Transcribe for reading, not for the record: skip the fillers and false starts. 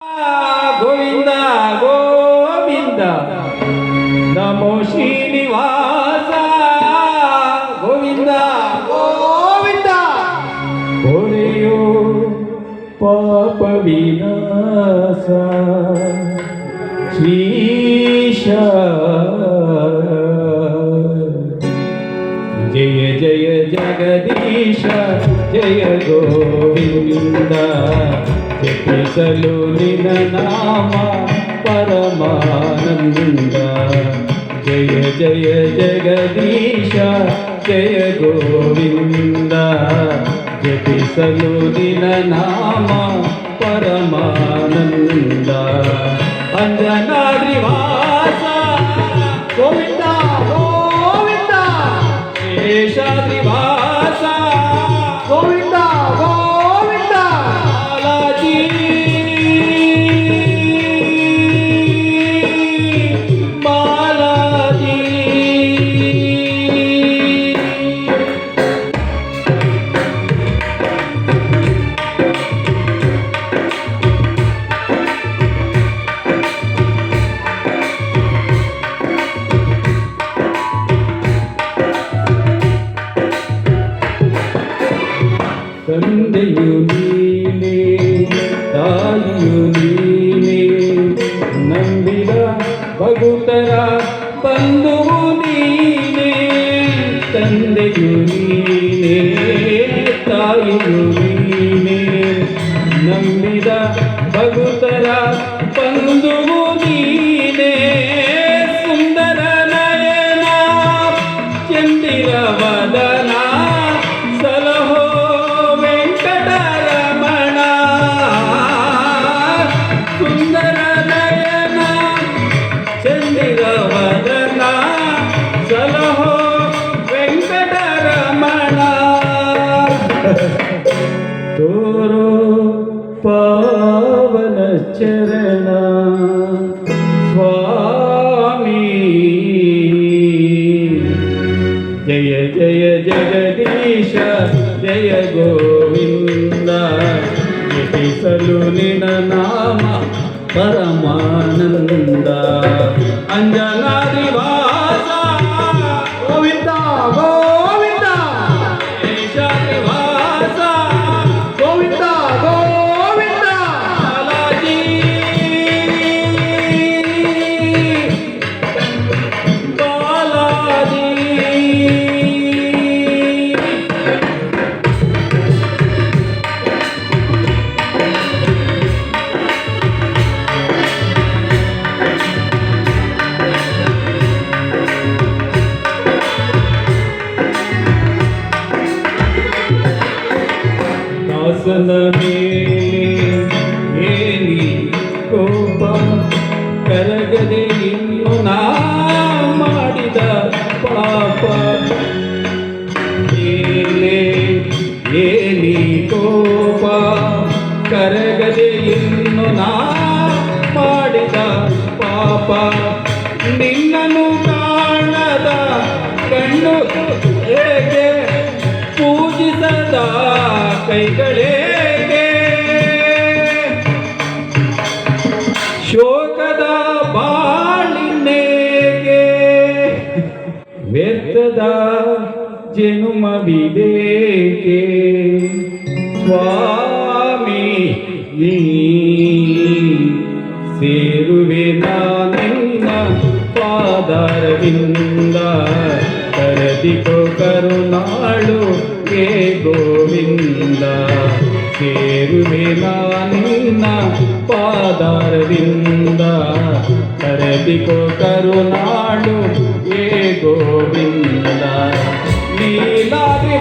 ಗೋವಿಂದ ಗೋವಿಂದ ನಮೋ ಶ್ರೀನಿವಾಸ ಗೋವಿಂದ ಗೋವಿಂದ ಹೊರೆಯೋ ಪಾಪ ವಿನಾಶ ಶ್ರೀಶ ಜಯ ಜಯ ಜಗದೀಶ ಜಯ ಗೋವಿಂದ ಜಪಿಸಲು ನಿನ್ನ ನಾಮ ಪರಮಾನಂದ ಜಯ ಜಯ ಜಗದೀಶ ಜಯ ಗೋವಿಂದ ಜಪಿಸಲು ನಿನ್ನ ನಾಮ ಪರಮಾನಂದ ಅಂಜನಾದ್ರಿ ವಾಸ ಗೋವಿಂದ ಗೋವಿಂದ ಶೇಷಾದ್ರಿ ವಾಸ ಗೋವಿಂದ ಗೋವಿಂದ ಬಾಲಾಜಿ ಬಾಲಾಜಿ ತಂದೆಯು ನೀನೇ ತಾಯಿಯು ನೀನೇ ನಂಬಿದ ಭಗುತರ ಬಂಧುವು ನೀನೇ ತಂದೆಯು ನೀನೇ ತಾಯಿಯು ನೀನೇ ನಂಬಿದ ಭಗುತರ ಬಂಧುವು ನೀನೇ ಸುಂದರ ನಯನ ಚಂದಿರ ವದನ ಸಲಹೋ ವೆಂಕಟರಮಣ ಸುಂದರ ನಯನ ಚಂದಿರ ವದನ ಸಲಹೋ ವೆಂಕಟರಮಣ ತೋರೋ ಪಾವನ ಚರಣ ಸ್ವಾಮಿ ಜಯ ಜಯ ಜಗದೀಶ ಜಯ ಗೋವಿಂದ ಜಪಿಸಲು ನಿನ್ನ ನಾಮ ಪರಮಾನಂದ ಅಂಜನಾದ್ರಿ ವಾಸ ಗೋವಿಂದ ಗೋವಿಂದ ಶೇಷಾದ್ರಿ ವಾಸ ಗೋವಿಂದ ಗೋವಿಂದ ಬಾಲಾಜಿ ಬಾಲಾಜಿ ದಾಸನ ಮೇಲೆ ಏನಿ ಕೋಪ ಕರಗದೆ ಇನ್ನು ನಾ ಮಾಡಿದ ಪಾಪ ಮೇಲೆ ಏನಿ ಕೋಪ ಕರಗದೆ ಇನ್ನು ನಾ ಮಾಡಿದ ಪಾಪ ನಿನ್ನನ್ನು ಕಾಣದ ಕಣ್ಣು ಹೇಗೆ ಪೂಜಿಸದ ಕೈಗಳೇಗೆ ಶೋಕದ ಬಾಳಿನೇಗೆ ವ್ಯರ್ಥದ ಜನುಮವಿದೇಕೆ ಸ್ವಾಮಿ ನೀ ಸೇರುವೆ ನಿನ್ನ ಪಾದಾರವಿಂದ ಕರದಿಕೋ ಕರುಣಾಳು ಹೇ ಗೋವಿಂದ ಸೇರುವೆ ನಿನ್ನ ಪಾದಾರವಿಂದ ಕರದಿಕೋ ಕರುಣಾಳು ಹೇ ಗೋವಿಂದ ನೀಲಾದ್ರಿ